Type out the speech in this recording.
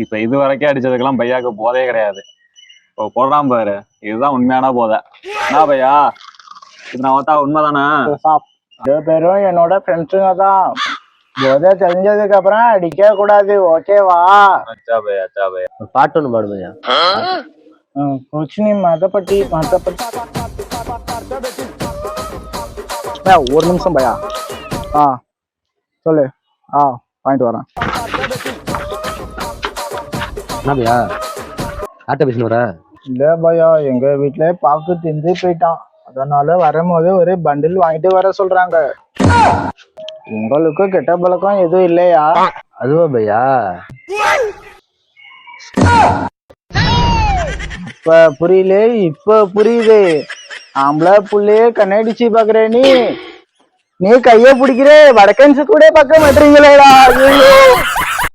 இப்ப இது வரைக்கும் அடிச்சதுக்கெல்லாம் பையாக்கு போதே கிடையாது. இப்போ போடுறான் பாரு, இதுதான் உண்மையான போதை. என்ன பையா, இது நான் பார்த்தா உண்மைதானே? ரெண்டு பேரும் என்னோட ஃப்ரெண்ட்ஸுங்க தான். போதை தெரிஞ்சதுக்கு அப்புறம் அடிக்க கூடாது, ஓகேவா? அச்சா பையா, அச்சா பையா. ஒரு பாட்டு ஒண்ணு பாடு பையா. குச்சினி மதப்பட்டி ஒரு நிமிஷம் பையா. சொல்லு. வாங்கிட்டு வரேன். என்ன பையா ஆட்ட பேசினு வர? இல்ல பையா, எங்க வீட்டுல பாக்கு திந்து போயிட்டான். அதனால வரும்போது ஒரு பண்டில் வாங்கிட்டு வர சொல்றாங்க. உங்களுக்கு கெட்ட பழக்கம் எதுவும் இல்லையா? அதுவா பையா? இப்ப புரியல, இப்ப புரியுது. ஆம்பளை புள்ளையே கண்ணடிச்சு பாக்குற நீ கைய பிடிக்கிற வடக்கன்ஸ் கூட பார்க்க மாட்டீங்களேடா.